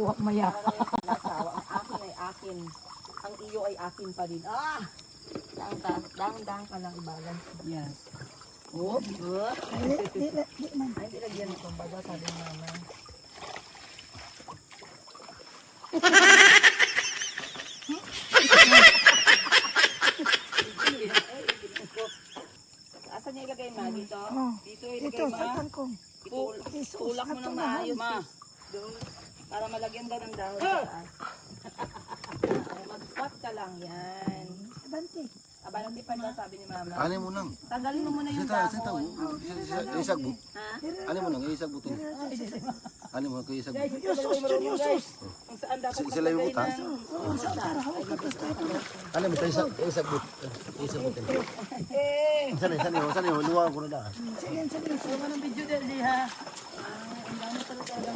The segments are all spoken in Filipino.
makuha maya. Nasawa. Ang akin ay akin. Ang iyo ay akin pa din. Ah! Dahan-dahan ka lang i-balance. Yes. Oh, Di man. ay, nilagyan mo baga, sabi ng mama. Asan niya ilagay ma? Dito? Oh. Dito ilagay Dito, ma? sa kangkong. Tulak mo ng maayos ma. Doon. Para malagyan daw ng dahon sa taas. Mag-squat ka lang yan. Banti. Abanang di pa daw sabi ni mama. Ano mo nang? Tanggalin mo muna yung Sita, dahon. isag mo. Ha? Ano mo nang? Isag mo to. Ano mo kay isag mo? Guys, Yusos, Yusos. Kung saan dapat Sila yung maglagay butas? ng... Oo, sa tara, hawak ka tapos tayo. Ano mo tayo isag mo? Isag mo. Eh! Sana yung luwa ko na da. Sige, sige. Ano ng video din ha?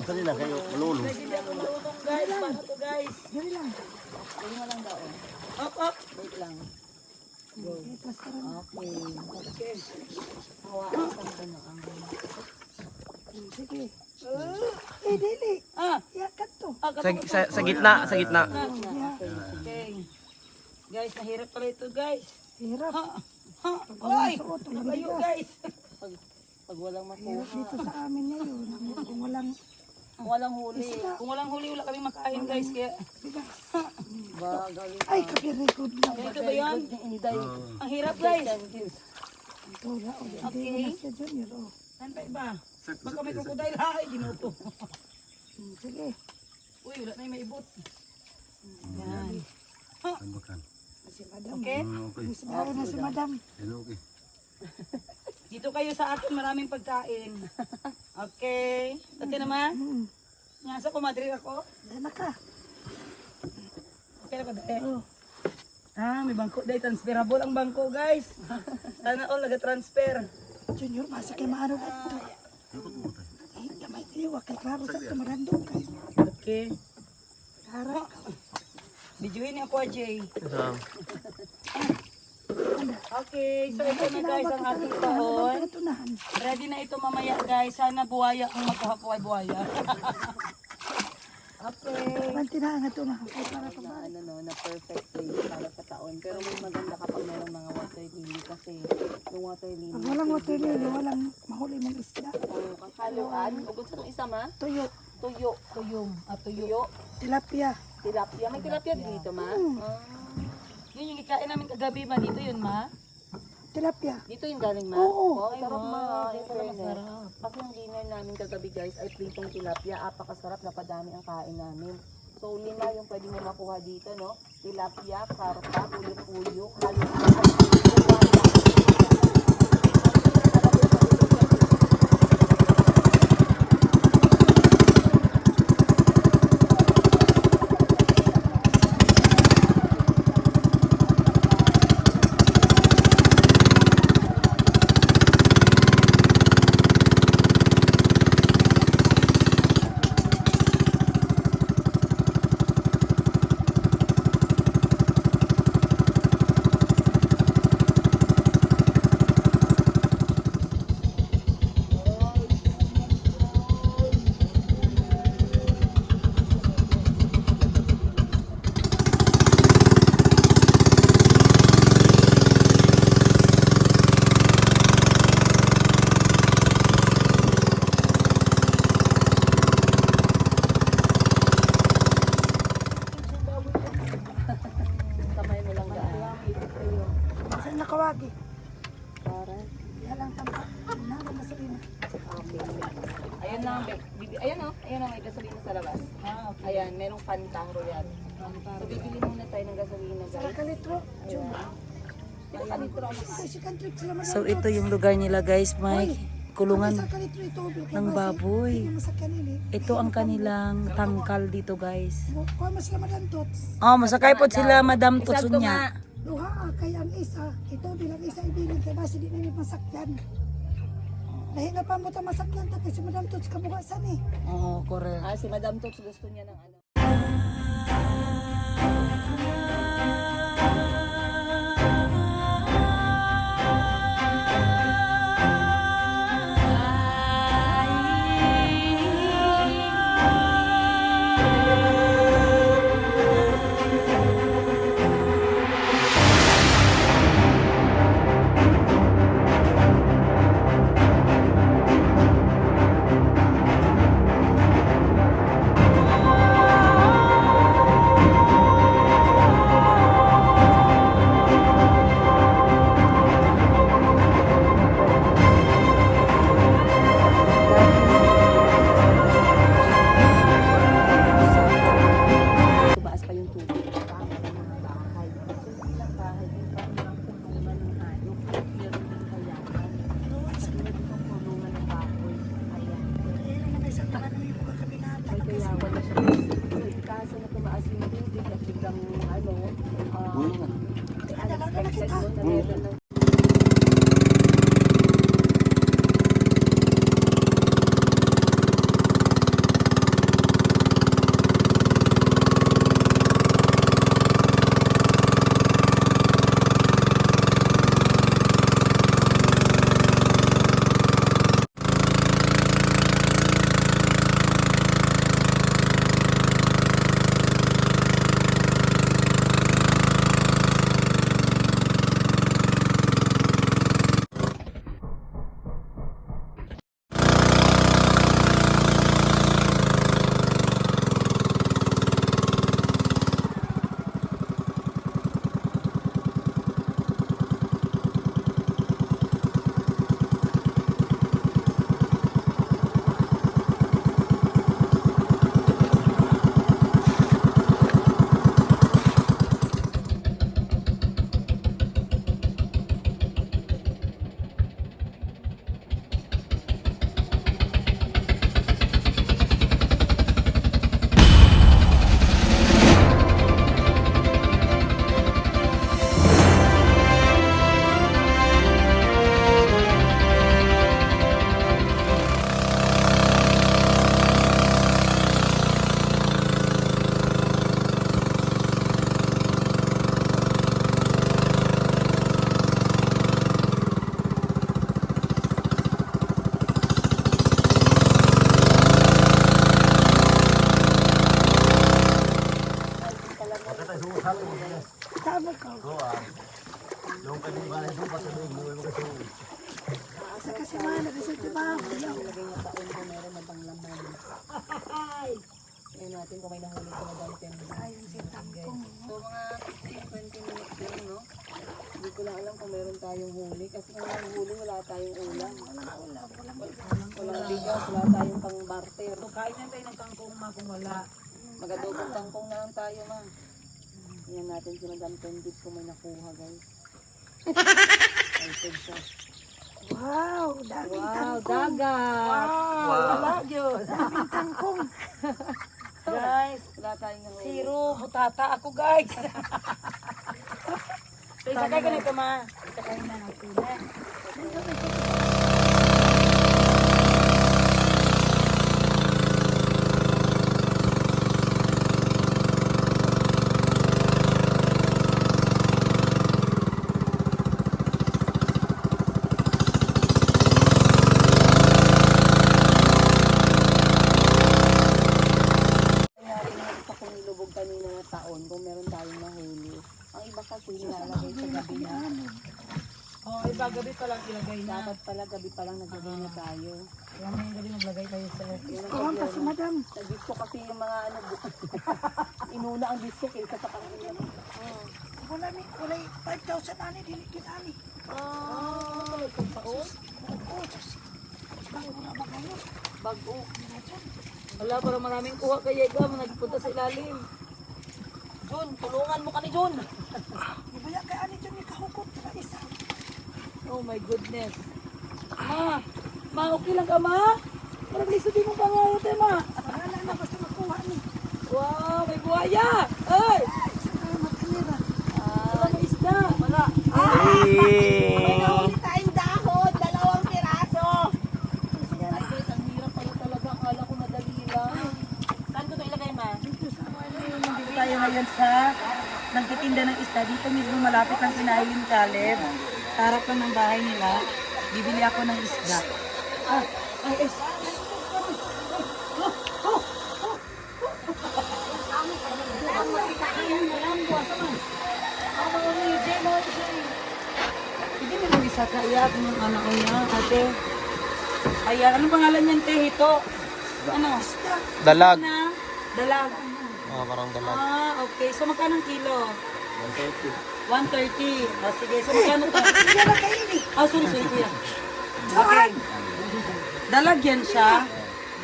Sana na kayo lolo. Hindi ako marunong guys. Paano to guys? Gawin lang. Gawin mo lang daw. Up, up. Wait lang. Okay, plus ka rin. Okay. Okay. Hawakan ka na ang... Sige. Dili. Ah! Yakat to. Sa gitna, sa gitna. Okay. Guys, nahirap pala ito guys. Hirap. Ha? Ha? Ay! Suot, Kayo guys. Pag walang Hirap makuha. dito sa amin ngayon. Kung walang Kung walang huli. Kung walang huli, wala kaming makain guys. Kaya... Ba, galing. ay, kapirikod na. Ganito ba yan? Ang hirap guys. Wala, o, hindi ko na siya junior. Oh. Saan pa iba? Baka may krokodile. Ay, ginuto. Sige. Uy, wala na yung maibot. Yan. Ano kan? Si madam. Okay? Okay. Gusto na si madam. Hello okay. Dito kayo sa akin, maraming pagkain. Okay. Dati naman. Nyasa ko, madrid ako. Dala ka. Okay na ba dati? Ah, may bangko. Dahil transferable ang bangko, guys. Sana all naga-transfer. Junior, masa kay maano ba ito? Eh, gamay liwa kay klaro sa kamarandong kay. Okay. Harap. Bidyuhin niya ako, Jay. Okay, so ito na guys ang ating tahon. Tunahan. Ready na ito mamaya guys. Sana buhaya kung makuha po ay buhaya. Okay. Banti na nga tunahan. Kay para pa ba? Ano no, na perfect place para sa taon. Pero mas maganda kapag mayroong mga water lily kasi yung water lily. Pag walang water lily, walang mahuli mong isda. Kasaluan. Ugod sa isa ma? Tuyo. Tuyo. Tuyong. Tuyo. Tilapia. Tilapia. May tilapia dito ma? Yun yung ikain namin kagabi ma. Dito yun ma? Tilapia. Dito yung galing ma? Oo. Ay, sarap ma. Dito pala masarap. Kasi yung dinner namin kagabi guys ay pritong tilapia. Apakasarap, napadami ang kain namin. So, 5 yung pwede mo makuha dito, no? Tilapia, karpa, ulit-uyok, kamay mo lang daan. Saan nakawagi? Para. Yalang tampak. Naga masalina. Ayun na, ayun o, ayun o, may gasolina sa labas. Ayan, merong Fanta Royal. So, bibili muna tayo ng gasolina Sa guys. kalitro. Ayan. Ay, si country sila madam. So ito yung lugar nila guys, Mike. Kulungan Sa kalitro ito. ng baboy. Masakyan nili. Ito ang kanilang tangkal dito guys. Kuha mo sila madam tots. Oh, masakay po sila Madam Tutsunya. Luha, kaya ang isa. Ito bilang isa ibilig. Kaya basi di na masakyan. Dahil nga pa mo ito masakyan. Tapos si madam tots kabukasan eh. Oo, correct. Ah, si Madam Tots gusto niya ng ano. at biglang ano, Uy na. unexpected no, na-level ng Sama ka. Asa kasi mana kasi trabaho. ilagay na taon kung meron na bang laman. Tingnan natin kung may nahuli sa Madam Tendi. Ayun si Tangkong. So mga 15-20 minutes din, no? Hindi ko lang alam kung meron tayong huli. Kasi kung may huli, wala tayong ulam. Walang bigas, wala tayong pang barter. So, kain na tayo ng kangkong ma kung wala. Magadobong tangkong na lang tayo, ma. Tingnan natin si Madam Tendi kung may nakuha, guys. Excited siya. Wow, daming tangkong. dagat! Wala yun. Daming tangkong. Guys, Wala tayong nahuli. zero. Butata ako guys. So, isakay ka nito ma. Isakay na natin. Sa kung nilubog kanina na taon, kung meron tayong nahuli. Ang iba kasi nilalagay sa gabi na. Oh, iba gabi pa lang ilagay na. Dapat pala gabi pa lang naglagay na tayo. Kaya may gabi maglagay tayo sa Kuhan pa si madam. Nag-disco kasi yung mga ano, inuna ang disco kaysa sa kanila. Wala 5,000 ani, dinikit ani. Bago. Wala, para maraming kuha kay Yega. Nagpunta sa ilalim. Jun, tulungan mo kami Jun. Ibaya kay ani dyan ni kahukot sa isa. Oh my goodness. Ma, okay lang ka ma? Parang lisodin mo pa nga yun ma. Wala na basta makuha ni. Wow, may buhaya. Ay! Salamat kanila. Wala may isda. Wala. May nahuli tayong dahon, 2 piraso. Ay guys, ang hirap pala talaga. Akala ko madali lang. Saan ko ito ilagay, ma? Nandito tayo ngayon sa nagtitinda ng isda. Dito mismo malapit ng Sinayin Caleb. Tarap lang ng bahay nila. Bibili ako ng isda. Hindi mo isa kaya kung yung anak ko niya, ate. Ayan, anong pangalan niyan, te? Hito? Ano? Dalag. Na? Dalag. Parang dalag. Ah, okay. So, magkano ang kilo? 130. 130. Ah, sige. So, magkano to? Ah, sorry, kuya. Okay. Dalag yan siya.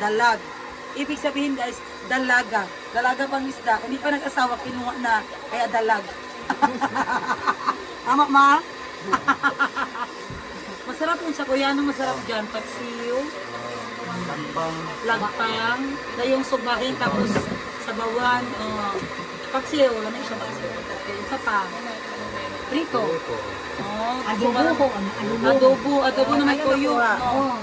Dalag. Ibig sabihin, guys, dalaga. Dalaga pang isda. Hindi pa nag-asawa, kinuha na. Kaya dalag. Tama, ma? Masarap yun siya, kuya. Anong masarap dyan? Paksiw, lagpang, na yung subahin, tapos sabawan. Paksiw, wala na siya paksiw. Isa pa. Prito. Oh, adobo na may toyo. Oh.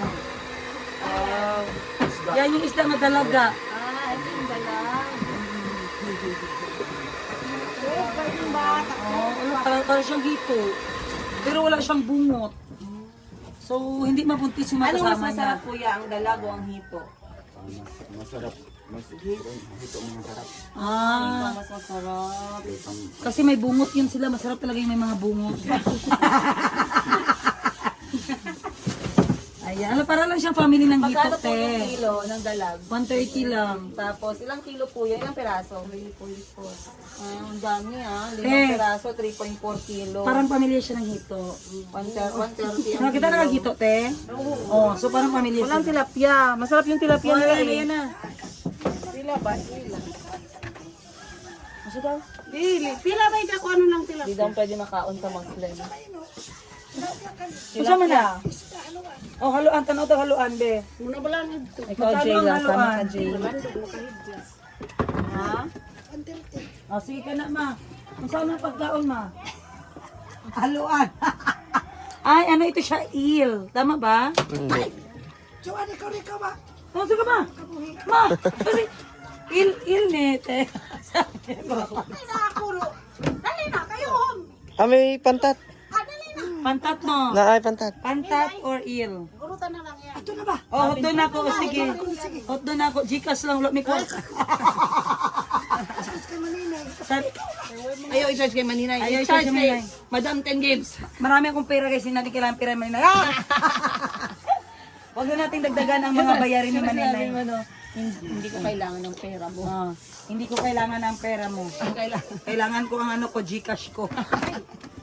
Yan yung isda na dalaga. Ito yung dalang. Para siyang hito. Pero wala siyang bungot. So, hindi mabuntis yung Ano mas makasama niya. masarap kuya, ang dalag o ang hito? Ah, Mas masarap. kasi may bungot yun sila. Masarap talaga yung may mga bungot. Ayan, para lang siyang family ng hito, Magkano po yung te. kilo ng dalag? 130 lang. Tapos, ilang kilo po yan? Ilang peraso? 3.4. Ang dami Eh. 5 peraso, 3.4 kilo. Parang pamilya siya ng hito. 130 ang Nakita na hito, te? Oo. So, parang pamilya Walang siya. tilapia. Masarap yung tilapia nila Ayan, eh. ayan na. Pila ba? Pila. Maso daw? Pila ba yung ano ng tilapia? Hindi daw pwede makaon sa Muslim. Kasama na. Oh, haluan. Tanaw daw haluan, be. Ikaw, Magkano Jay, ang lang. Sama haluan? ka, Jay. Ha? Oh, sige ka na, ma. Kung saan ang pagkaon, ma? Haluan. Ay, ano ito siya? Eel. Tama ba? Hindi. Joan, ikaw rin ka ba? Oh, sige, ma. Ma, kasi eel nete. May pantat. Pantat mo. Naay pantat. Pantat or eel? Ito na ba? Oh, hotdog na ako. Sige. Hotdog na ako. Gcash lang. Wala may call. Ayaw i-charge kay Maninay. Ayaw i-charge kay Maninay. Madam 10 games. Marami akong pera guys. Hindi natin kailangan pera ni Maninay. Ah! Huwag na nating dagdagan ang mga bayarin ni Maninay. Hindi ko kailangan ng pera mo. Ah, hindi ko kailangan ng pera mo. Kailangan ko ang ano ko, Gcash ko.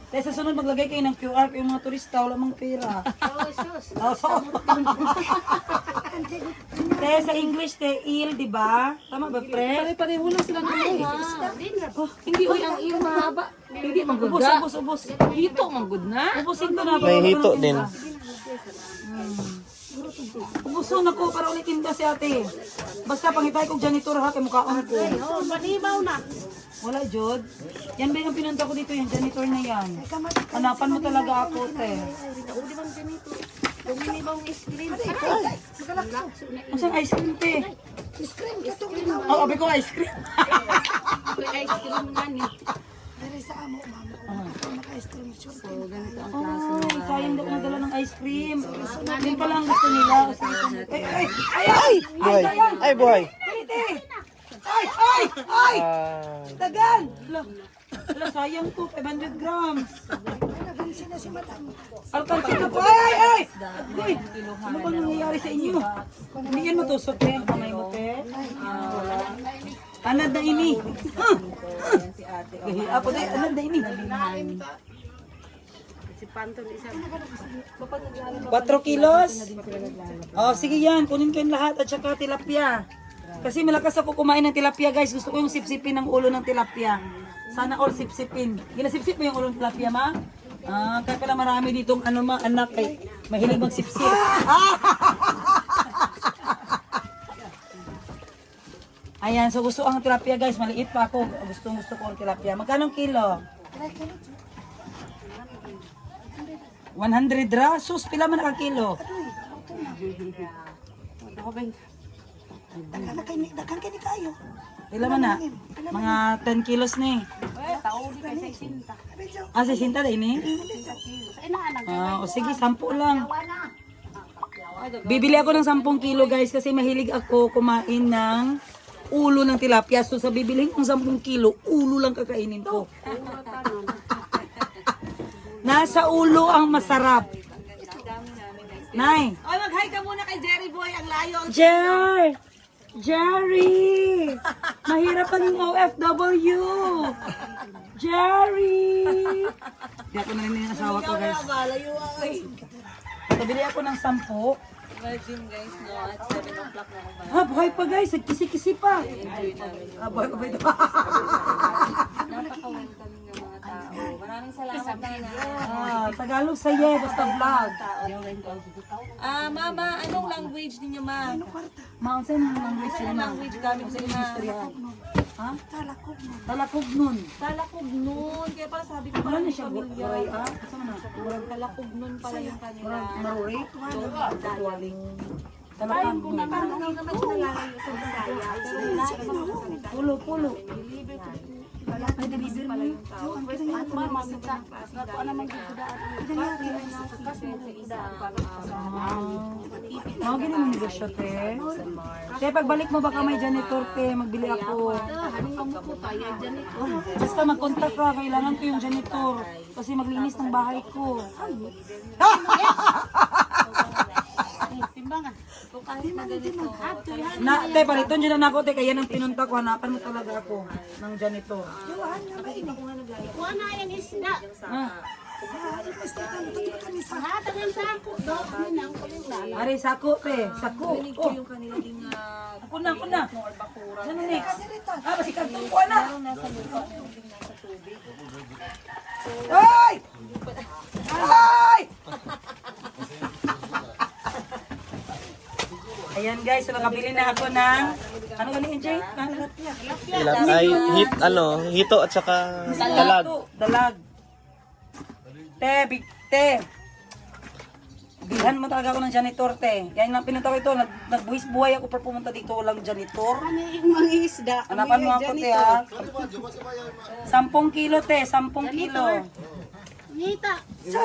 Kaya sa sunod maglagay kayo ng QR kay mga turista, wala mang pera. Oh, so. Kaya sa English, te, eel, di ba? Tama ba, pre? Pare-pareho lang sila ng Hindi, uy, ang iyo mahaba. Hindi, manggod Ubus, na. ubus, ubus. Hito, manggod na. Ubusin ko na. May hito din. Ubusin ako para ulitin ba si ate. Basta pangitay kong janitor ha, kay mukhaon ko. Manibaw na. Wala, Jod. Yan ba yung pinunta ko dito, yung janitor na yan. Hanapan mo talaga ako, te. Ang saan ice cream, te? Screen ka itong ikaw. Oh, abi ko ice cream. Ice cream nga ni. Dari sa amo, mama. Maka-ice cream. Sure. Oh, sayang daw nadala ng ice cream. Yun pala ang gusto nila. Ay, ay, ay, ay! Buhay. Ay, buhay. Dali, te! Ay, ay, ay! Ah. Tagal! Wala, sayang to, 500 grams. Nagansin na si madam. Alkansin na po. Ay, ay, ay! Uy, ano bang nangyayari sa inyo? Hindi yan matusok, te. Ang kamay mo, te. Anad na ini. Apo, te. Anad na ini. 4 kilos? Oh, sige yan. Kunin ko yung lahat at saka tilapia. Kasi malakas ako kumain ng tilapia, guys. Gusto ko yung sipsipin ng ulo ng tilapia. Sana all sipsipin. Ginasipsip mo yung ulo ng tilapia, ma? Ah, kaya pala marami ditong ano ma, anak ay mahilig magsipsip. Ayan, so gusto ang tilapia, guys. Maliit pa ako. Gusto ko ang tilapia. Magkano kilo? 100 ra? Sus, pila man ang kilo? Dakan kay ni kayo. Pila man na? Mga 10 kilos ni. Ah, 60 din ni? Ah, o sige, 10 lang. Bibili ako ng 10 kilo, guys, kasi mahilig ako kumain ng ulo ng tilapia. So sa bibilhin kong 10 kilo, ulo lang kakainin ko. Nasa ulo ang masarap. Nay. Oy, mag-hi ka muna kay Jerry Boy, ang layo. Jerry! Mahirap pa ng OFW! Jerry! Hindi ako narinig ng asawa ko, guys. Pabili ako ng 10. Virgin guys, no, at 7 o'clock na ako. Ha, buhay pa, guys. Nagkisi-kisi pa. Ah, buhay pa ba ito? Napaka-welcome ng mga tao. Maraming salamat na Tagalog sa ye, basta vlog. Mama, anong language ninyo, ma? Mountain language yun, Anong ma. language gamit sa ma? Ha? Talakog mo. Talakugnon. Talakugnon. Kaya pala sabi ko Wala parang na siya familiar. buray, ah. Kasama na. Talakugnon pala yung kanila. Maruri. Tuwaling. Talakugnon. Parang hindi naman siya nalalayo sa Bisaya. Pero lahat ng mga salita. Pulo. Deliver to ay, deliver pala yung tao. First time ko naman sa Pasig dahil Mga ganun ang negosyo, te. Te, pagbalik mo baka may janitor, te. Magbili ako. Basta mag-contact ka. Kailangan ko yung janitor. Kasi maglinis ng bahay ko. Na, te, paliton dyan na ako, te. Kaya nang pinunta ko, hanapan mo talaga ako ng janitor. Johan nga ba ini? Kuha na yung isda. Ha? Imbestigahan ito kami sa Hatag yung sako. Dok, yun ang kalindalan. Ari, sako, te. Sako. Oh, yung kanilang ako na. or bakura. Ano next? Ah, basi kantong ko na. Parang nasa lupa, yung nasa tubig. Ay! Ay! Ayan guys, so nakabili na ako ng ano galing Jay? Ay, hito at saka dalag. Dalag. Te. Bilhan mo talaga ako ng janitor, te. Yan lang pinunta ko ito. Nagbuhis buhay ako para pumunta dito. Walang janitor. Ano yung mga isda? Hanapan mo ako, te, ha? 10 kilo, te. 10 kilo. Ngita.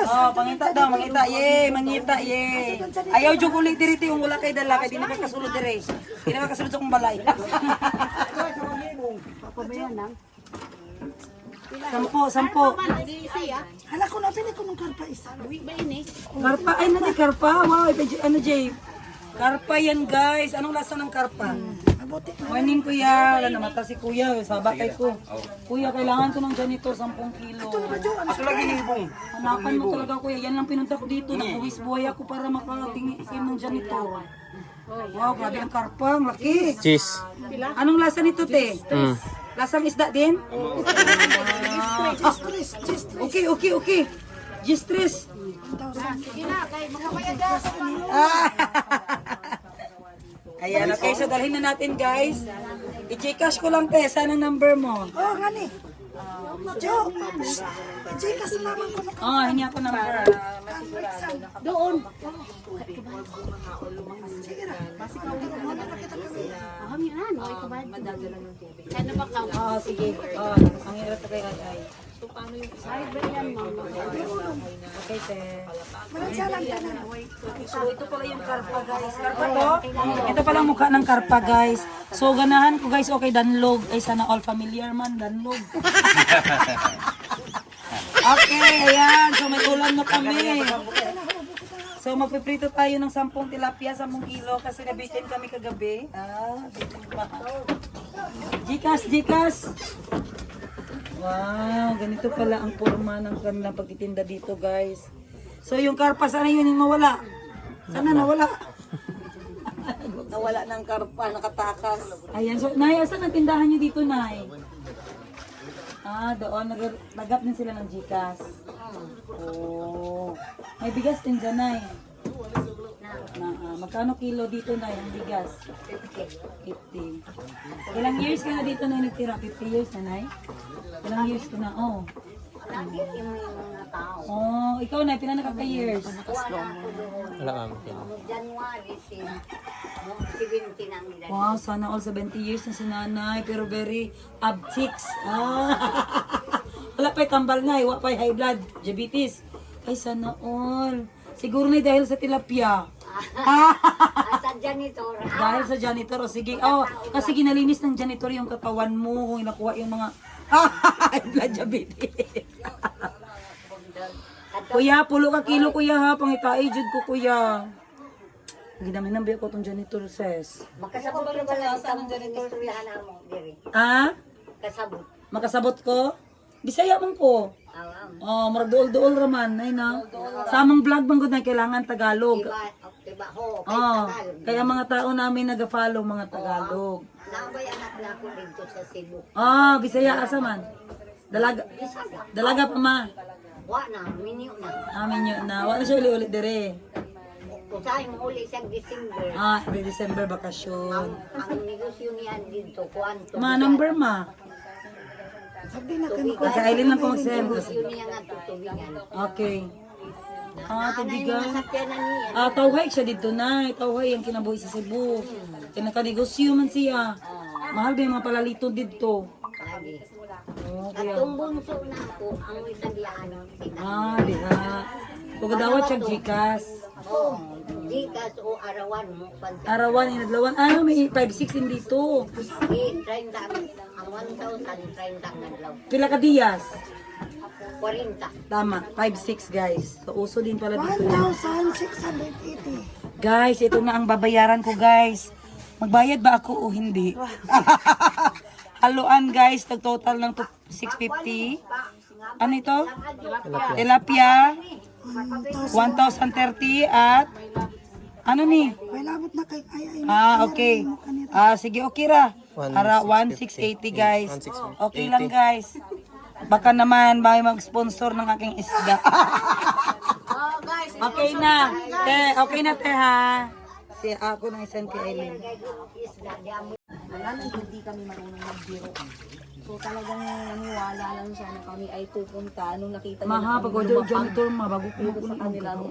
Oh, mangita daw, mangita. Yay, mangita, yay. Ayaw jud ulit diri te yung wala kay dala kay di na kasulod diri. Di na kasulod sa kong balay. Sampo. hala ko na pili ko ng karpa isa. Karpa, ay na karpa. Wow, ano Jay? Karpa yan guys. Anong lasa ng karpa? Mabuti na. Morning kuya. Wala namata si kuya. Sabakay ko. Kuya, kailangan ko ng janitor 10 kilo. Ako lagi hibong. Hanapan mo talaga kuya. Yan lang pinunta ko dito. Nagbuwis buhay ako para makatingin ng janitor. Wow, grabe ang karpa. Ang laki. Cheese. Anong lasa nito, te? Lasang isda din? Okay. G-stress. Ayan, okay. So, dalhin na natin, guys. I-gcash ko lang, te. Saan ang number mo? Oh, nga ni. Jo, Jika, salamat ko na Oh, hingi ako number. Doon. sige na. Muna na kita kami. Aham yun ano. Ito ba? Sana ba ka? Oh, sige. Oh, ang hirap to kay Ay. Ay, ba yan, mama? Okay, te. Malansalang ka na. So, ito pala yung karpa, guys. Karpa to? Ito pala ang mukha ng karpa, guys. So, ganahan ko, guys, okay, danlog. Ay, sana all familiar man, danlog. Okay, ayan. So, may ulam na kami. So, magpiprito tayo ng 10 tilapia, 10 kilo, kasi nabitin kami kagabi. Bitin pa. Gcash. Wow, ganito pala ang forma ng kanilang pagtitinda dito, guys. So, yung karpa, sana yun yung nawala? Sana nawala? Nawala ng karpa, nakatakas. Ayan, so, Nay, saan ang tindahan nyo dito, Nay? Doon, nagap din sila ng Gcash. Oh, may bigas din dyan, Nay. Magkano kilo dito, Nay, ang bigas? 50. Ilang years ka na dito, Nay, nagtira? 50 years na, Nay? Ilang years ka na? Oh. Oh, ikaw, Nay, pila na ka years? Wala ma'am. January 17 ang nila. Wow, sana all 70 years na si Nanay, pero very absix. Wala pa'y tambal na, wala pa'y high blood, diabetes. Ay, sana all. Siguro na dahil sa tilapia. Sa janitor. Dahil sa janitor, o sige. Oh, kasi ginalinis ng janitor yung katawan mo, kung nakuha yung mga high blood diabetes. Kuya, pulo ka kilo kuya ha, pangitai jud ko kuya. Ginamin nang biya ko tong janitor ses. Makasabot ka ba lang sa janitor? Istoryahan na mo, diri. Kasabot. Makasabot ko? Bisaya man ko. Oh, maragduol-duol raman, ay na. Sa among vlog man gud na kailangan Tagalog. Diba ho? Oh, kaya mga tao namin naga-follow mga Tagalog. Nabay anak na ako dito sa Cebu. Ah, Bisaya asa man. Dalaga pa ma. Wa na, minyo na. Amin yun na. Wala siya uli-uli dire. Usahay mo uli siyang December. Every December bakasyon. Ang negosyo niya dito, kuanto. Ma, number ma. Sabi na Tubigan. Sa Aileen lang ko mag-send. Negosyo niya nga tutubigan. Okay. Ano yung Tubigan. masakyanan niya? Tawhay siya dito na. Tawhay ang kinabuhi sa Cebu. Kaya nakanegosyo man siya. Mahal ba yung mga palalito dito? Lagi. Oh, At kaya. yung bunso na ako, ang itaglaan sila. Diha. Kung dawat siya Gcash. Oo. Gikas o arawan mo. Arawan, inadlawan. May 5-6 din dito. 30, ang 1,030 na law. Pila ka diyas? 40. Tama, 5-6 guys. So, uso din pala dito yan. 1,680. Guys, ito na ang babayaran ko guys. Magbayad ba ako o hindi? Haluan guys, total ng 650. Ano ito? Tilapia. 1,030 at ano ni? May labot na kay ay Okay. Sige, okay ra. Para 1,680 guys. Okay lang guys. Baka naman may mag-sponsor ng aking isda. Okay na. Okay na te ha. Ako nang isend kay Eileen. Wala nang hindi kami marunong magbiro. So talagang naniwala lang siya na kami ay pupunta nung nakita niya Maha, na pag kami order lumapag janitor, mabago ko dito sa kanilang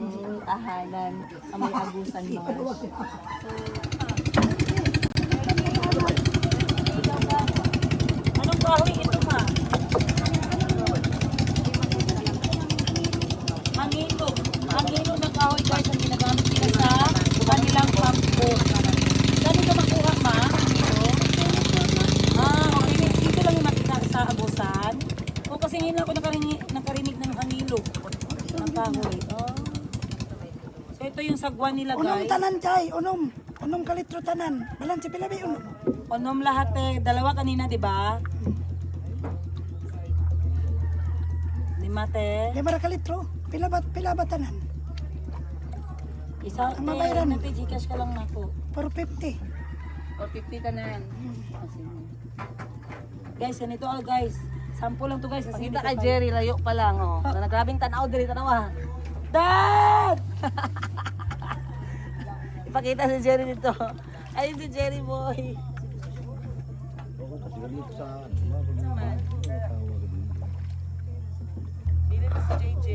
tahanan sa may Agusan Marsh. Anong kahoy ito ma? Hangino ng kahoy guys ang ginagamit nila sa kanilang pampo. Saan ito makuha ma? Okay. Dito lang yung makita sa Agusan. O kasi ngayon ako nakarinig ng hangilo ng kahoy. So ito yung sagwan nila Unom guys. tanan jay, unom kalitro tanan. Balan si Pilabi unom. Onom lahat dalawa kanina, di ba? 5 te. Di mara kalitro. Pila ba tanan? Isa Ang mabayaran. natin Gcash ka lang nako. 450. Or 50 ka na yan. Guys, ganito guys. Sample lang to guys. Kasi Kita kay Jerry, layo pa lang. Oh. Na nagrabing tanaw diri tanawa. Dad! Ipakita si Jerry dito. Ayun si Jerry boy. Dito si JJ.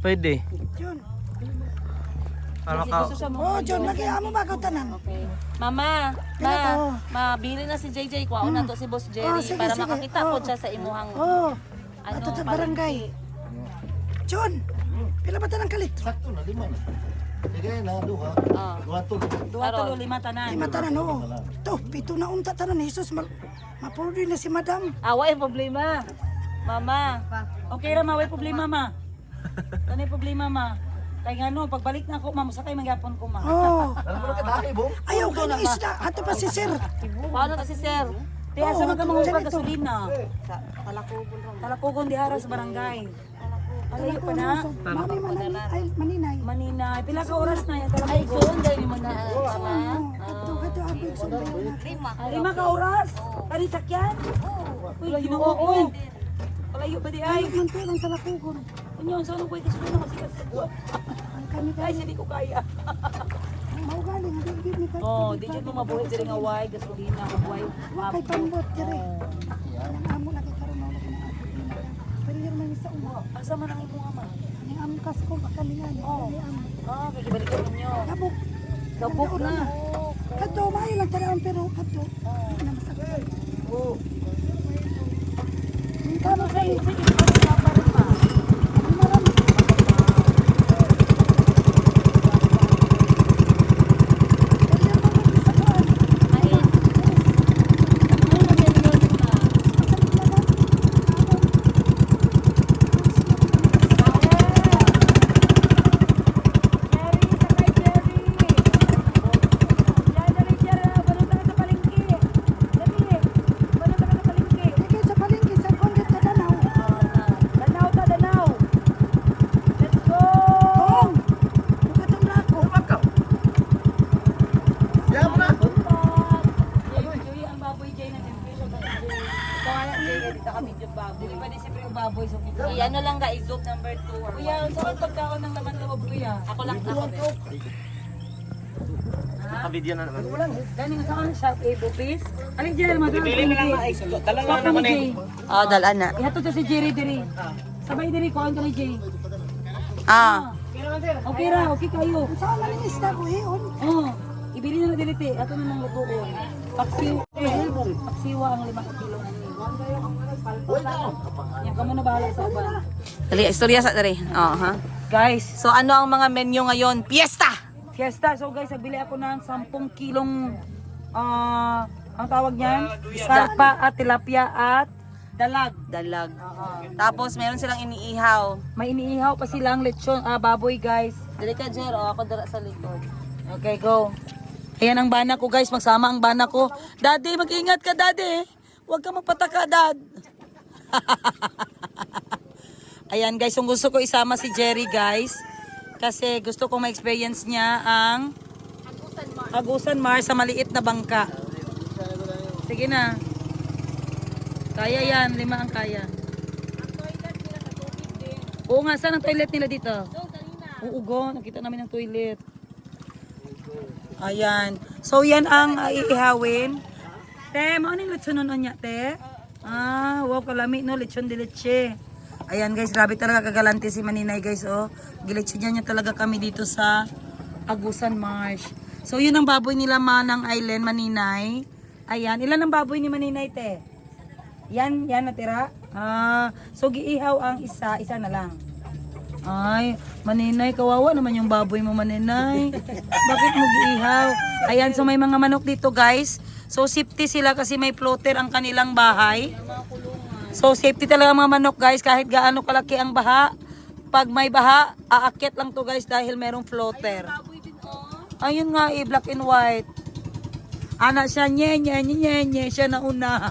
Pwede. John. Para ka. Gusto siya mo. Oh, John, lagi amo bago tanan. Okay. Mama, Pila to? mabili na si JJ. Kuha na to si Boss Jerry sige, para sige. makakita po siya sa imuhang Oh. ano, Ato tag barangay. John. Pila ba tanan kalitro? Sakto na, 5 na. Sige na, duha. Ah. Duha to. 2 5 tanan. Lima tanan oo. To, pito na unta tanan Jesus mapurdi na si Madam. Away problema. Mama, Okay ra ma, way problema ma. Tanay problema ma. Kaya nga no, pagbalik na ako ma, sakay magyapon ko ma. Oh. Ano mo na kadali, bong? Ayaw ka ng isda. Ato pa si Sir. paano kasi sir? Tiya sa mga mga gasolina. Sa Talakugon lang. Talakugon dihara sa barangay. Alayo pa na. Mami maninay. Manina, pila ka oras na yan Ay, talakugon. soon dahil mo na sama. Ato abig sundayo na. 5 ka oras. Kani sakyan? Uy, ginoo ko. Alayo ba di ay? Ay, man pero ang talakugon. Kunyo, saan ang pwede sa kasi kasagwan? Ang kami Guys, hindi ko kaya. maugaling di ni ka. Di dyan mo mabuhay diri nga way, gasolina, way. Kay pambot dire. Ang amo lagi karon na lagi. Pero yung man sa umo. Asa man ang imong ama? Ang amo kasko kalingan. Oh. Kay gibalik ko ninyo. Kabuk. Kabuk na. Kadto maayo lang talaga pero kadto. Na masakit. Oo. Tama kayo. Sige, Sige sa palengke sa kondit ka danaw. dito kami yung baboy. Dili pa din siyempre yung baboy. So, kita. Ano lang guys, group number 2 or Kuya, saan pagkaon ng laman loob, kuya? Ako lang ako. Naka-video na naman. Dani nga saan siya, Bupis? Alin dyan, madam? Pili na lang ay sulo. Talang na naman eh. Oh, dalaan na. Ihato sa si Jerry diri. Sabay diri ko ang kali Jay. Okay ra, okay kayo. Saan na rin isda ko iyon? Oh, ibili na dili te. Ato na nang lutuon. Paksiwa ang 5 kilo. Yan kamo na bahala sa uban. Dali, istorya sa dali. Oh, ha. Guys, So ano ang mga menu ngayon? Fiesta! fiesta. So guys, nagbili ako ng 10 kilong ang tawag niyan, sarpa at tilapia at dalag. Dalag. Tapos meron silang iniihaw. May iniihaw pa silang lechon, baboy guys. Dali ka, Jer. O, ako dara sa likod. Okay, go. Ayan ang bana ko guys, magsama ang bana ko. Daddy, mag-ingat ka daddy. Huwag ka magpataka dad. Ayan guys, kung gusto ko isama si Jerry guys. Kasi gusto kong ma-experience niya ang Agusan Mars sa maliit na bangka. Sige na. Kaya yan, 5 ang kaya. Oo nga, saan ang toilet nila dito? Oo, go, nakita namin ang toilet. Ayan. So, yan ang iihawin. Te, ano yung lechon nun niya, te? Wow, kalami, no? Lechon de leche. Ayan, guys, grabe talaga kagalante si Maninay, guys, oh. Gilechon niya talaga kami dito sa Agusan Marsh. So, yun ang baboy nila Manang Island, Maninay. Ayan, ilan ang baboy ni Maninay, te? Yan natira. So giihaw ang isa na lang. Ay, Maninay, kawawa naman yung baboy mo, Maninay. Bakit mo giihaw? Ayan, so may mga manok dito, guys. So safety sila kasi may floater ang kanilang bahay. So safety talaga ang mga manok, guys, kahit gaano kalaki ang baha. Pag may baha, aakyat lang to, guys, dahil merong floater. Ayun nga, black and white. Anak siya, nye, siya na una.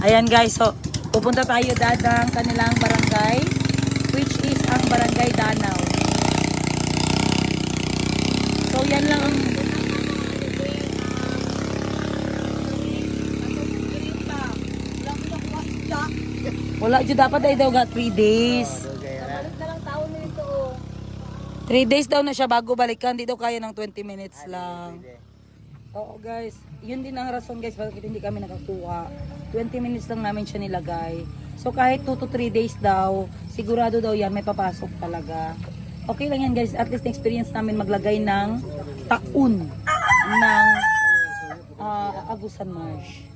Ayan guys, so pupunta tayo dadang kanilang barangay, which is ang barangay Danau. So yan lang ang... Wala dyan, dapat ay daw 3 days. 3 days daw na siya bago balikan. Di daw kaya ng 20 minutes lang. Oo guys, yun din ang rason guys bakit hindi kami nakakuha. 20 minutes lang namin siya nilagay. So kahit 2 to 3 days daw, sigurado daw yan may papasok talaga. Okay lang yan guys, at least experience namin maglagay ng taon ng Agusan Marsh.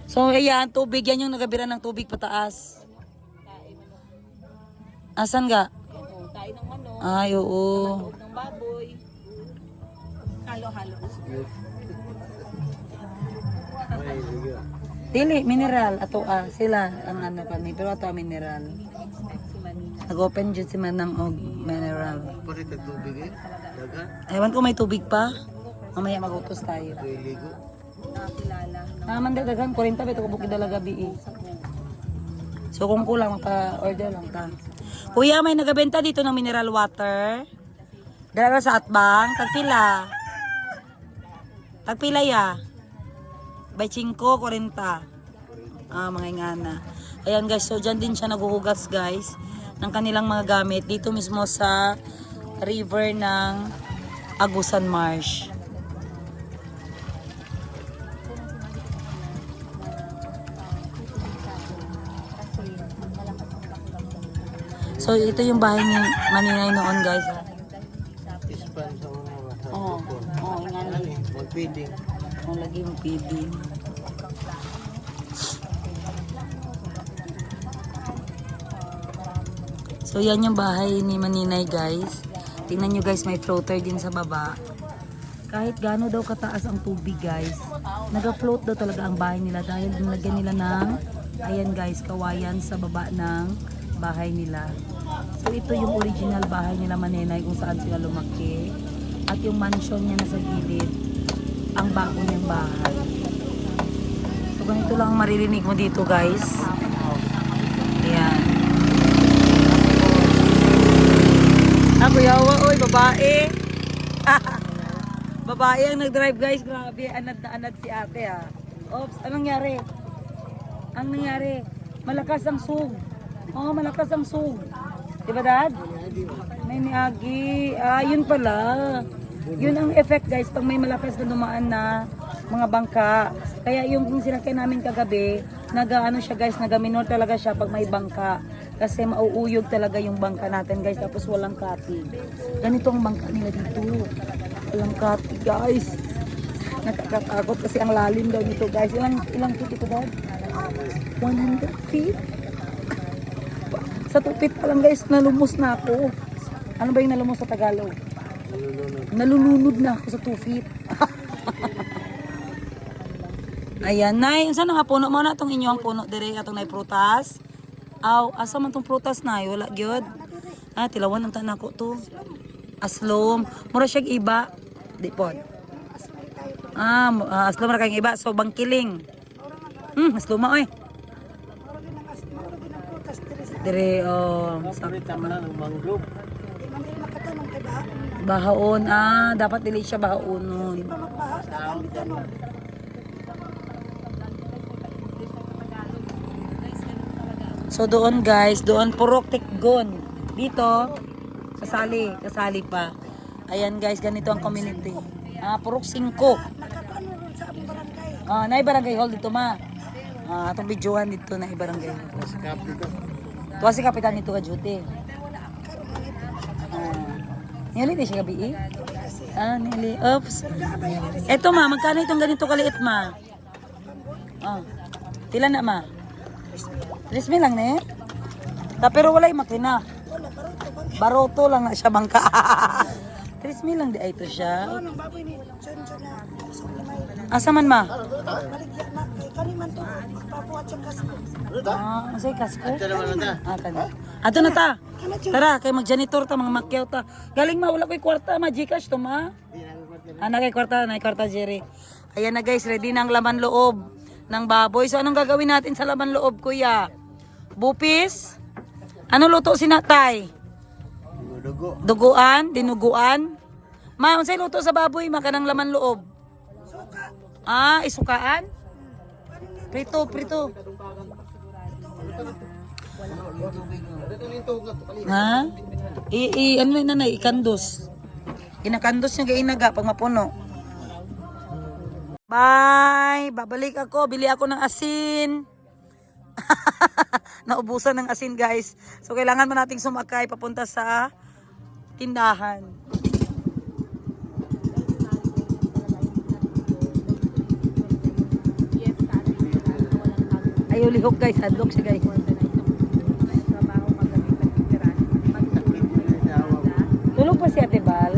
So ayan, tubig yan yung nagabiran ng tubig pataas. Asan ga? Tayo ng manok, Ay, oo. ng baboy. Halo-halo. Dili, mineral. Ato sila ang ano kami. Pero ato mineral. Nag-open dyan si Manang og mineral. Ewan ko may tubig pa. Mamaya magutos tayo. Naman dagdagan, 40 beto ko bukid dalaga gabi. So kung kulang, maka-order lang ta. Kuya, may nagabenta dito ng mineral water. Dala sa atbang. Tagpila. Tagpila ya. By 5, 40. Mga ingana. Ayan guys, so dyan din siya naguhugas guys ng kanilang mga gamit. Dito mismo sa river ng Agusan Marsh. So ito yung bahay ni Maninay noon guys. Ingana. Feeding. Lagi yung feeding. So yan yung bahay ni Maninay guys. Tingnan nyo guys, may floater din sa baba. Kahit gaano daw kataas ang tubig guys, naga-float daw talaga ang bahay nila dahil nilagyan nila ng, ayan guys, kawayan sa baba ng bahay nila. So ito yung original bahay nila Maninay kung saan sila lumaki. At yung mansion niya nasa gilid, ang bago niyang bahay. So ganito lang ang maririnig mo dito guys. Ayan. Ako yawa, oy, babae. Babae ang nag-drive guys. Grabe, anad na anad si ate ha. Oops, anong nangyari? Ang nangyari, malakas ang sug. Oo, malakas ang sug. Diba dad? May miagi. Ah, yun pala. Yun ang effect guys pag may malakas na dumaan na mga bangka. Kaya yung sinakay namin kagabi, nag-ano siya guys, nagaminor talaga siya pag may bangka. Kasi mauuyog talaga yung bangka natin guys, tapos walang kati. Ganito ang bangka nila dito. Walang kati guys. Nakakatakot kasi ang lalim daw nito guys. Ilang feet ito dad? 100 feet? Sa 2 feet pa lang guys, nalumos na ako. Ano ba yung nalumos sa Tagalog? Nalulunod na ako sa 2 feet. Ayan, nay, saan nga puno mo na itong inyong puno dire atong nay prutas? Aw, asa man tong prutas nay? Wala gyud. Ah, tilawan ang tanan ko to. Aslom. Mura siya iba. Di pod. Aslom ra kay iba so bangkiling. Asloma oy. Dire bahaon. Dapat dili siya bahaonon. So doon guys, doon purok tikgon. Dito kasali pa. Ayan guys, ganito ang community. Purok 5. Nay barangay hall dito ma. Atong videohan dito na barangay. Tuwa si kapitan nito ka duty. Nili di siya gabi. Nili. Oops. Eto ma, magkano itong ganito kaliit ma? Tila na ma? 3,000 lang ne? Pero wala yung makina. Baroto lang na siya bangka. 3,000 lang di ay ito siya. Asa man ma? Masay kasko? Ato na ta. Tara, kay mag-janitor ta, mga makyaw ta. Galing ma, wala ko'y kwarta, ma, Gcash to ma. Kay kwarta, Jerry. Ayan na guys, ready na ang laman loob ng baboy. So anong gagawin natin sa laman loob kuya? Bupis? Ano luto si natay? Duguan? Dinuguan? Ma, unsay luto sa baboy? Makanang laman loob? Isukaan? Prito. Ano na nanay? Ikandos. Kinakandos niya gainaga pag mapuno. Bye! Babalik ako. Bili ako ng asin. Naubusan ng asin guys. So kailangan man nating sumakay papunta sa tindahan. Ayaw lihok guys. Hadlock siya guys. Tulog pa si Ate Bal.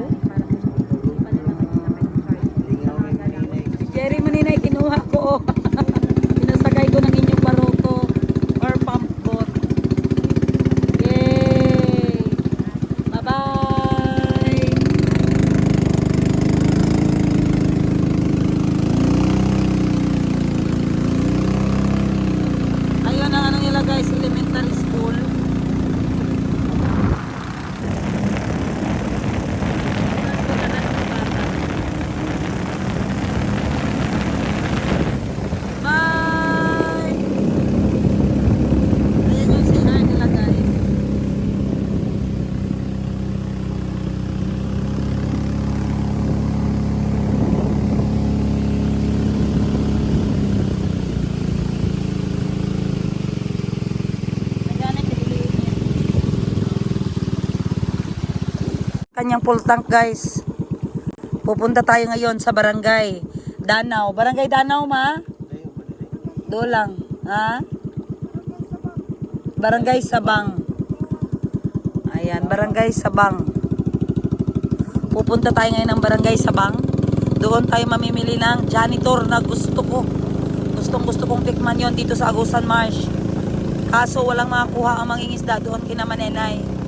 Si Jerry maninay kinuha ko. Pinasakay ko ng inyong baroto or pump boat. Yay! Bye-bye! Ayun ang ano nila guys, elementary school. Kanyang full tank guys. Pupunta tayo ngayon sa barangay Danau. Barangay Danau ma? Dolang. Barangay Sabang. Ayan, Barangay Sabang. Pupunta tayo ngayon ng Barangay Sabang. Doon tayo mamimili ng janitor na gusto ko. Gusto kong tikman yon dito sa Agusan Marsh. Kaso walang makakuha ang mangingisda doon kina Manenay.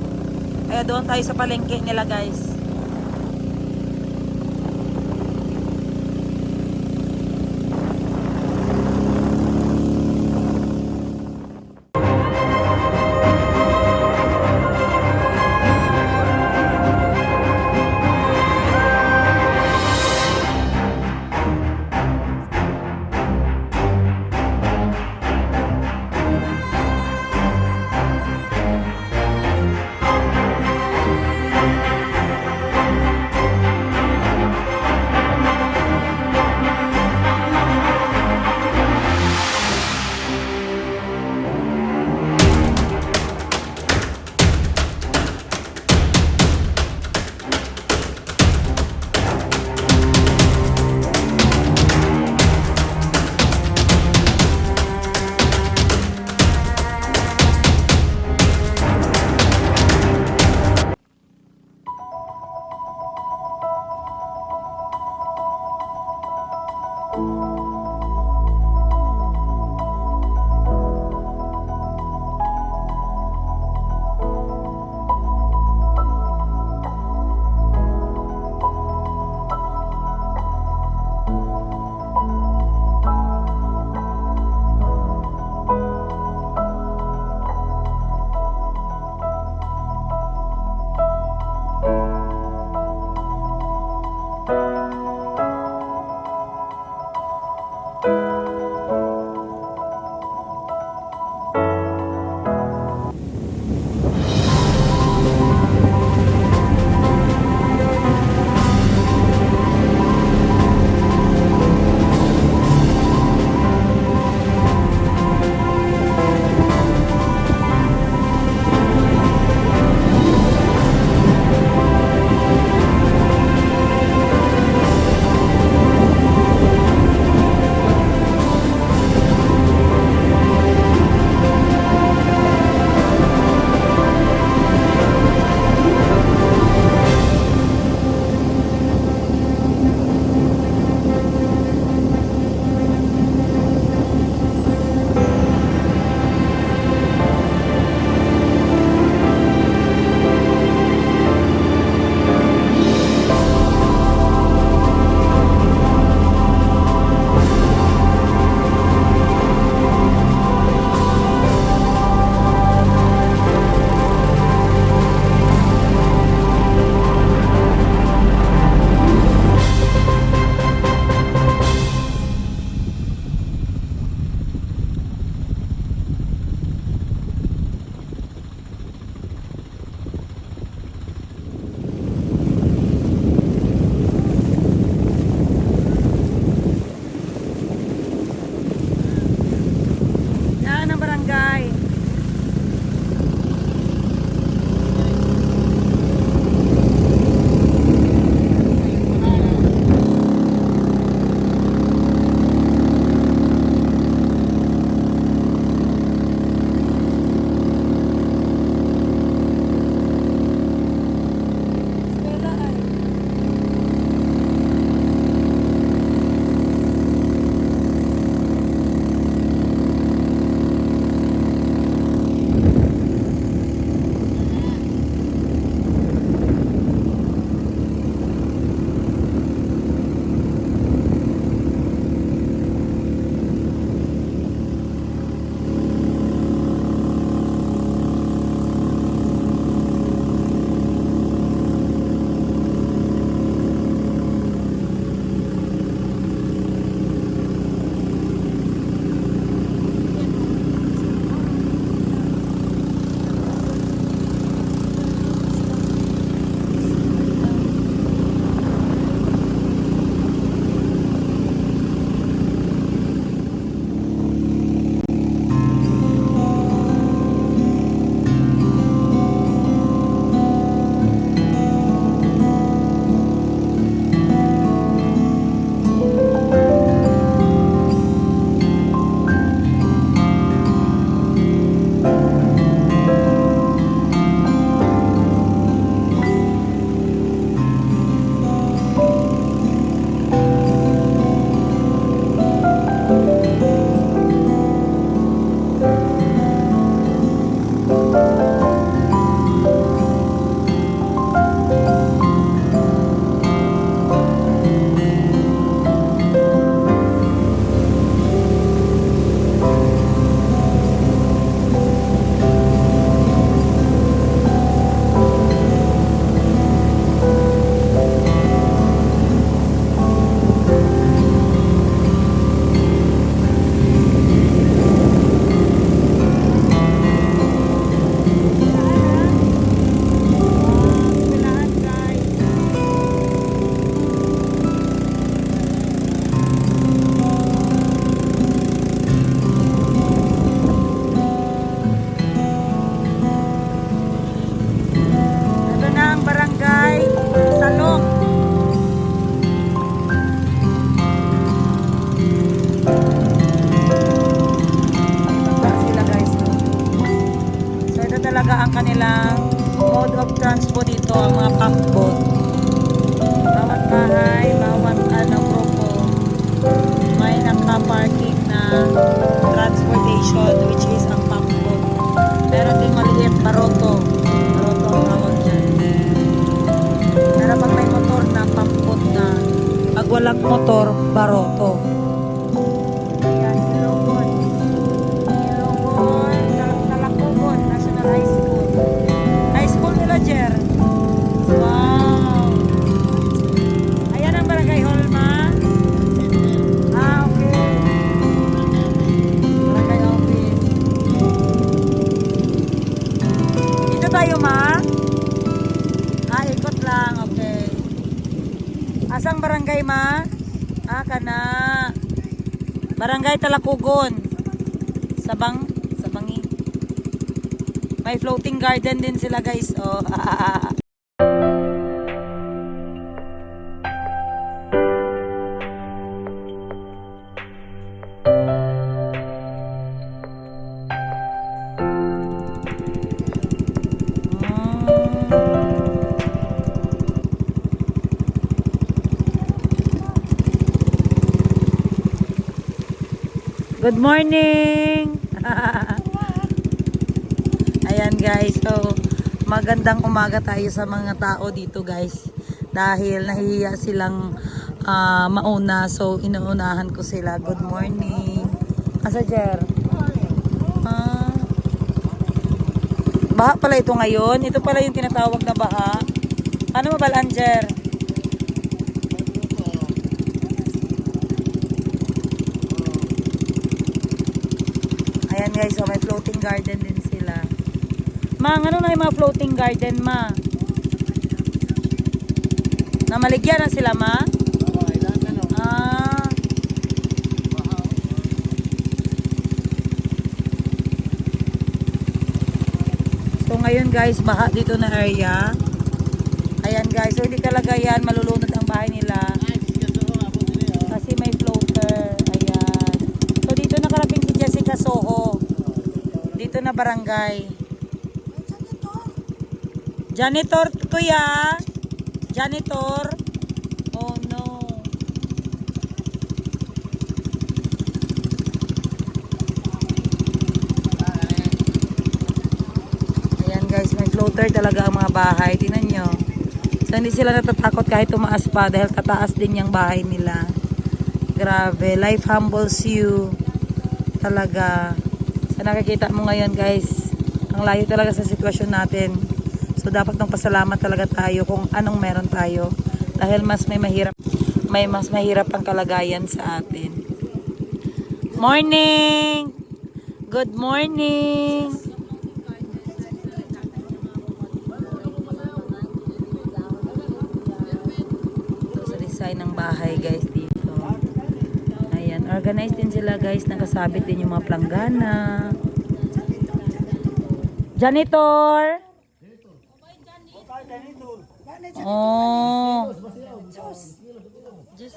Kaya doon tayo sa palengke nila guys. Yan ang barangay. talaga ang kanilang mode of transport dito, ang mga pump boat. Bawat bahay, bawat grupo, may naka-parking na transportation, which is ang pump boat. Meron din maliit, baroto. Baroto ang tawag dyan. Pero pag may motor na, pump boat na. Pag walang motor, baroto. Ayan, Ilocos. Ilocos, Talacogon National High School. High school nila, Jer. Wow! Ayan ang Barangay Holma. Ah, okay. Barangay Talakugon. Sabangi. May floating garden din sila guys. Oh. Good morning! Ayan guys, so magandang umaga tayo sa mga tao dito guys. Dahil nahihiya silang mauna, so inuunahan ko sila. Good morning! Asa Jer? Baha pala ito ngayon. Ito pala yung tinatawag na baha. Ano mabalaan Jer? Ayan guys, so may floating garden din sila. Ma, ano na yung mga floating garden, ma? Namaligyan na sila, ma? Ah. So ngayon guys, baha dito na area. Ayan guys, so hindi talaga yan malulunod ang bahay nila. Kasi may floater. Ayan. So dito nakarating si Jessica Soho. Dito na barangay. Janitor, kuya. Janitor. Oh no. Ayan guys, may floater talaga ang mga bahay. Tingnan nyo. So hindi sila natatakot kahit tumaas pa dahil tataas din yung bahay nila. Grabe, life humbles you. Talaga. So nakikita mo ngayon guys, ang layo talaga sa sitwasyon natin. So dapat nang pasalamat talaga tayo kung anong meron tayo. Dahil mas mahirap ang kalagayan sa atin. Morning! Good morning! Sa design ng bahay guys dito. Ayan, organized din sila guys. Nakasabit din yung mga planggana. Janitor! Oh.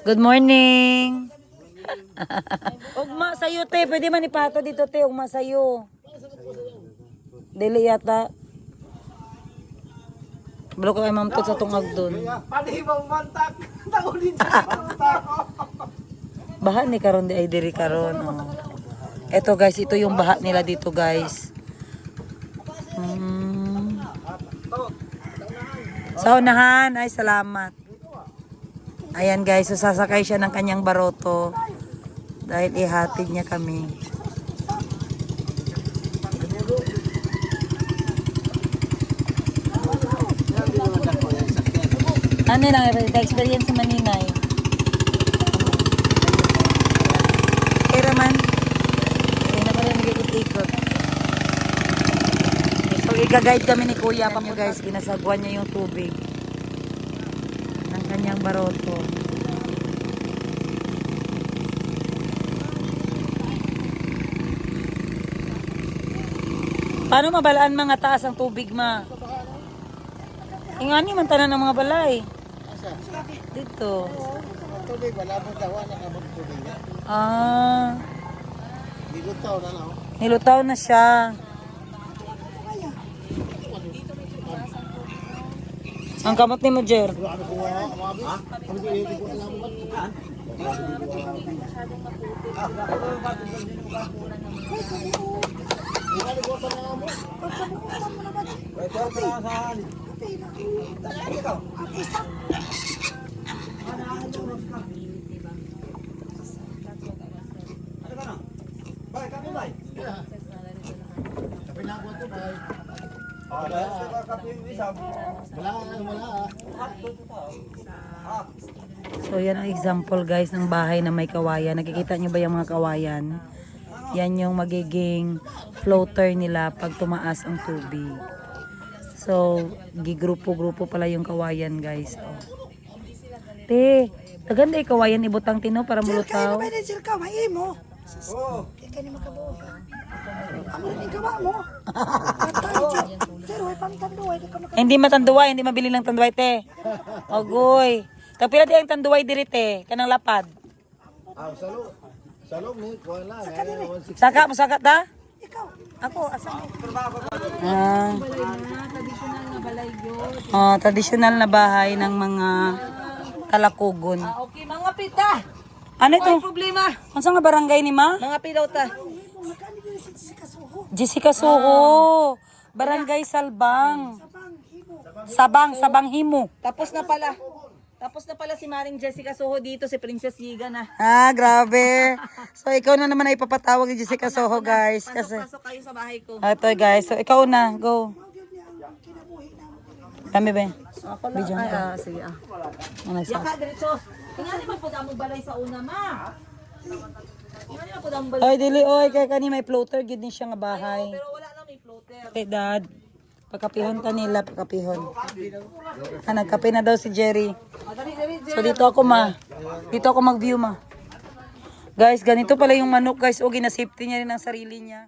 Good morning. Ugma sayo te, pwede man ipato dito te, ugma sayo. Dili yata. Balo ko kay Ma'am Tot sa tungag doon. Baha ni karon di ay diri karon. Oh. Eto guys, ito yung baha nila dito guys. Sa unahan, ay salamat. Ayan guys, so sasakay siya ng kanyang baroto dahil ihatid niya kami. Ano lang, experience sa Maninay? Kaya man, ay na pala nag-ikot. So, i-guide kami ni Kuya pa mo guys, ginasagwan niya yung tubig ng kanyang baroto. Paano mabalaan mga taas ang tubig, ma? Ingani man tanan ng mga balay. Dito. Tubig, wala mo dawa na kabot tubig. Ah. Nilutaw na lang. Nilutaw na siya. Ang kamot ni mo, Jer. So yan ang example guys ng bahay na may kawayan. Nakikita nyo ba yung mga kawayan? Yan yung magiging floater nila pag tumaas ang tubig. So, gigrupo-grupo pala yung kawayan guys. Oh. Te, maganda yung kawayan ibutang tino para mulutaw. Sir, ka, may imo. Kaya ka ni makabuhi. Amo rin yung gawa mo. Pero ay pangtanduay, di ka makabuhi. Hindi matanduay, hindi mabili ng tanduay, te. Ogoy. Tapila di ang tanduay diri, te. Kanang lapad. Salong ni, kuha lang. Saka, masaka ta? Ikaw, Ako, asa mo? Tradisyonal na bahay ng mga Talakugon. Okay, mga pita. Ano ito? Problema. Ano nga barangay ni ma? Mga pilota. magkano din si Kasuho? Jessica Soho. Barangay Salbang. Sabang Himo. Tapos na pala si Maring Jessica Soho dito, si Princess Yiga na. Ah, grabe. So, ikaw na naman ay ipapatawag ni Jessica Soho, guys. Kasi, Pasok kayo sa bahay ko. ito guys. So, ikaw na. Go. Kami ba? Ako lang. Ay, sige. Ano sa? Yaka, diretso. Tingnan mo po damong balay sa una, ma. Tingnan mo po damong balay. Oy, dili, oy. Kaya kani may floater. Gid din siya nga bahay. Pero wala lang may floater. Okay, dad. Pagkapihon ka nila, pagkapihon. Ah, nagkape na daw si Jerry. So, dito ako, ma. Dito ako mag-view, ma. Guys, ganito pala yung manok, guys. O, gina-safety niya rin ang sarili niya.